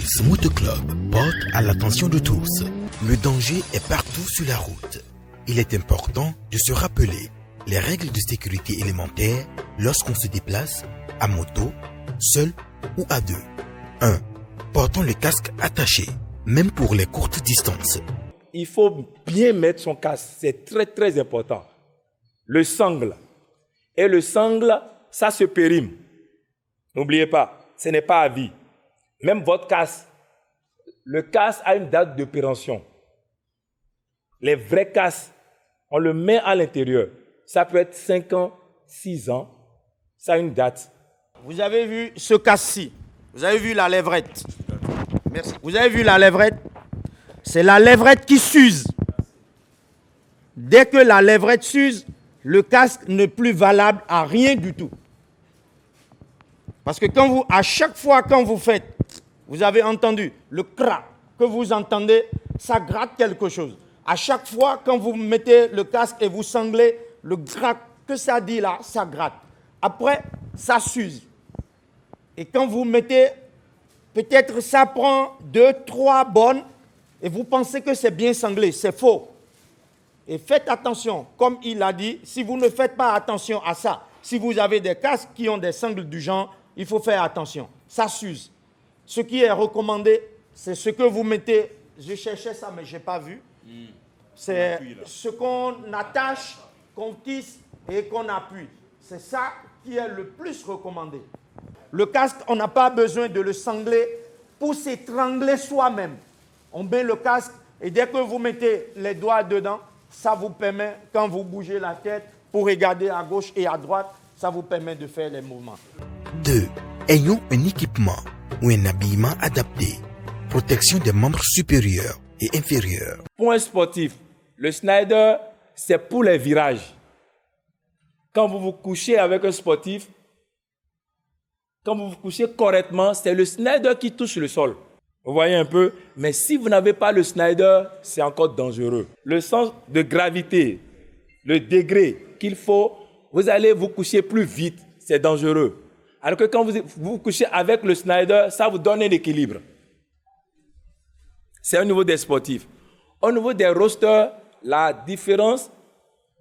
Pulse Moto Club porte à l'attention de tous. Le danger est partout sur la route. Il est important de se rappeler les règles de sécurité élémentaires lorsqu'on se déplace à moto, seul ou à deux. 1. Portons le casque attaché, même pour les courtes distances. Il faut bien mettre son casque, c'est très très important. Le sangle. Et le sangle, ça se périme. N'oubliez pas, ce n'est pas à vie. Même votre casque, le casque a une date de péremption. Les vrais casques, on le met à l'intérieur. Ça peut être 5 ans, 6 ans, ça a une date. Vous avez vu ce casque-ci, vous avez vu la lèvrette. Merci. Vous avez vu la lèvrette? C'est la lèvrette qui s'use. Dès que la lèvrette s'use, le casque n'est plus valable à rien du tout. Parce que à chaque fois quand vous faites, vous avez entendu le crac que vous entendez, ça gratte quelque chose. À chaque fois quand vous mettez le casque et vous sanglez, le crac que ça dit là, ça gratte. Après, ça s'use. Et quand vous mettez, peut-être ça prend 2, 3 bonnes et vous pensez que c'est bien sanglé. C'est faux. Et faites attention, comme il a dit, si vous ne faites pas attention à ça, si vous avez des casques qui ont des sangles du genre, il faut faire attention. Ça s'use. Ce qui est recommandé, c'est ce que vous mettez. Je cherchais ça, mais je n'ai pas vu. C'est ce qu'on attache, qu'on tisse et qu'on appuie. C'est ça qui est le plus recommandé. Le casque, on n'a pas besoin de le sangler pour s'étrangler soi-même. On met le casque et dès que vous mettez les doigts dedans, ça vous permet, quand vous bougez la tête pour regarder à gauche et à droite, ça vous permet de faire les mouvements. 2. Ayons un équipement ou un habillement adapté. Protection des membres supérieurs et inférieurs. Pour un sportif, le Snyder, c'est pour les virages. Quand vous vous couchez avec un sportif, quand vous vous couchez correctement, c'est le Snyder qui touche le sol. Vous voyez un peu? Mais si vous n'avez pas le Snyder, c'est encore dangereux. Le sens de gravité, le degré qu'il faut, vous allez vous coucher plus vite, c'est dangereux. Alors que quand vous vous couchez avec le Snyder, ça vous donne un équilibre. C'est au niveau des sportifs. Au niveau des rosters, la différence,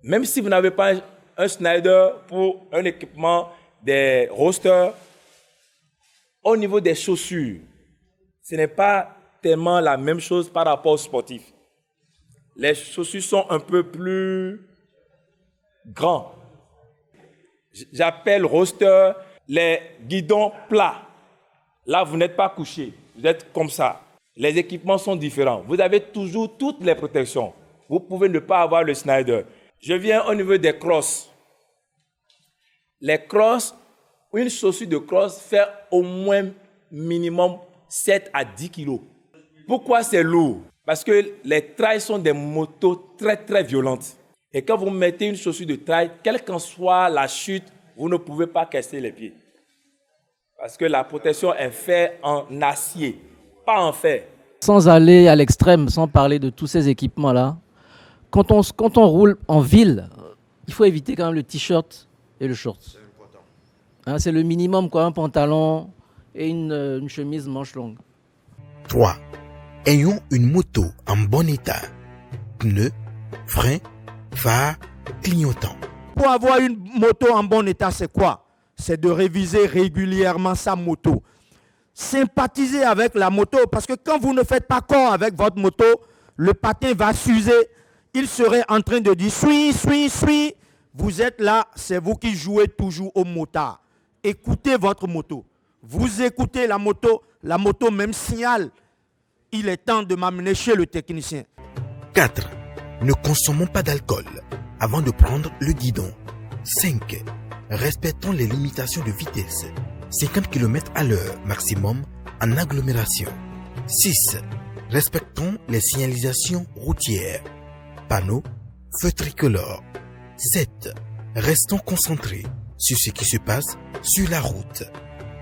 même si vous n'avez pas un Snyder pour un équipement des rosters, au niveau des chaussures, ce n'est pas tellement la même chose par rapport aux sportifs. Les chaussures sont un peu plus grands. J'appelle roster les guidons plats. Là, vous n'êtes pas couché, vous êtes comme ça. Les équipements sont différents. Vous avez toujours toutes les protections. Vous pouvez ne pas avoir le Snyder. Je viens au niveau des crosses. Les crosses, une chaussure de crosse fait au moins minimum 7 à 10 kilos. Pourquoi c'est lourd? Parce que les trails sont des motos très très violentes. Et quand vous mettez une chaussure de trail, quelle qu'en soit la chute, vous ne pouvez pas casser les pieds. Parce que la protection est faite en acier, pas en fer. Sans aller à l'extrême, sans parler de tous ces équipements-là, quand on roule en ville, il faut éviter quand même le t-shirt et le short. C'est important. Hein, c'est le minimum, quoi, un pantalon et une chemise manche longue. 3. Ayons une moto en bon état. Pneus, freins, phares, clignotants. Pour avoir une moto en bon état, c'est quoi? C'est de réviser régulièrement sa moto. Sympathiser avec la moto, parce que quand vous ne faites pas corps avec votre moto, le patin va s'user. Il serait en train de dire « suis ». Vous êtes là, c'est vous qui jouez toujours au motard. Écoutez votre moto. Vous écoutez la moto même signale. Il est temps de m'amener chez le technicien. 4. Ne consommons pas d'alcool avant de prendre le guidon. 5. Respectons les limitations de vitesse. 50 km à l'heure maximum en agglomération. 6. Respectons les signalisations routières. Panneaux, feux tricolores. 7. Restons concentrés sur ce qui se passe sur la route.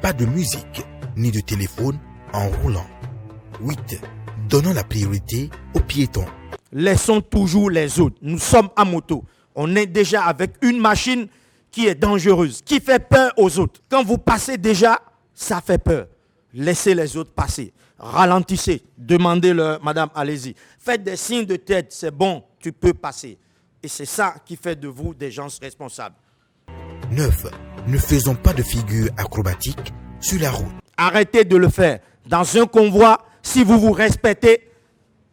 Pas de musique ni de téléphone en roulant. 8. Donnons la priorité aux piétons. Laissons toujours les autres. Nous sommes à moto. On est déjà avec une machine qui est dangereuse, qui fait peur aux autres. Quand vous passez déjà, ça fait peur. Laissez les autres passer. ralentissez. Demandez-leur, madame, allez-y. Faites des signes de tête, c'est bon, tu peux passer. Et c'est ça qui fait de vous des gens responsables. 9. Ne faisons pas de figures acrobatiques sur la route. Arrêtez de le faire. Dans un convoi, si vous vous respectez,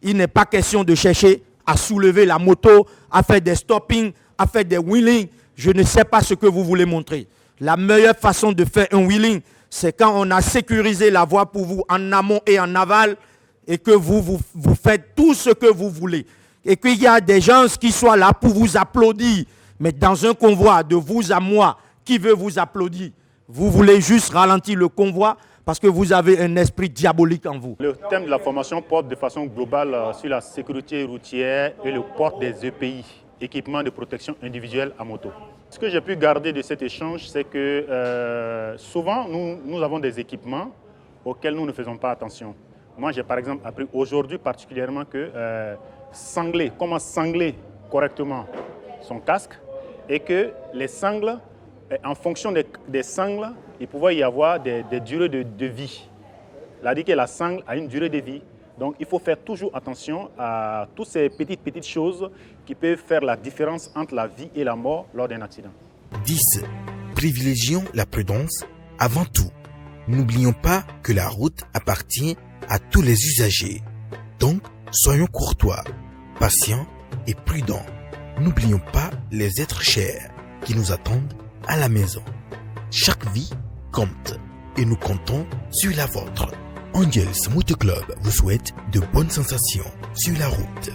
il n'est pas question de chercher à soulever la moto, à faire des stoppings, à faire des wheelings. Je ne sais pas ce que vous voulez montrer. La meilleure façon de faire un wheeling, c'est quand on a sécurisé la voie pour vous en amont et en aval et que vous faites tout ce que vous voulez. Et qu'il y a des gens qui soient là pour vous applaudir. Mais dans un convoi de vous à moi, qui veut vous applaudir? Vous voulez juste ralentir le convoi parce que vous avez un esprit diabolique en vous. Le thème de la formation porte de façon globale sur la sécurité routière et le port des EPI, équipements de protection individuelle à moto. Ce que j'ai pu garder de cet échange, c'est que souvent, nous avons des équipements auxquels nous ne faisons pas attention. Moi, j'ai par exemple appris aujourd'hui particulièrement que comment sangler correctement son casque et que les sangles, en fonction des sangles, il pouvait y avoir des durées de vie. C'est-à-dire que la sangle a une durée de vie. Donc, il faut faire toujours attention à toutes ces petites choses qui peuvent faire la différence entre la vie et la mort lors d'un accident. 10. Privilégions la prudence avant tout. N'oublions pas que la route appartient à tous les usagers. Donc, soyons courtois, patients et prudents. N'oublions pas les êtres chers qui nous attendent à la maison. Chaque vie compte et nous comptons sur la vôtre. Angels Motor Club vous souhaite de bonnes sensations sur la route.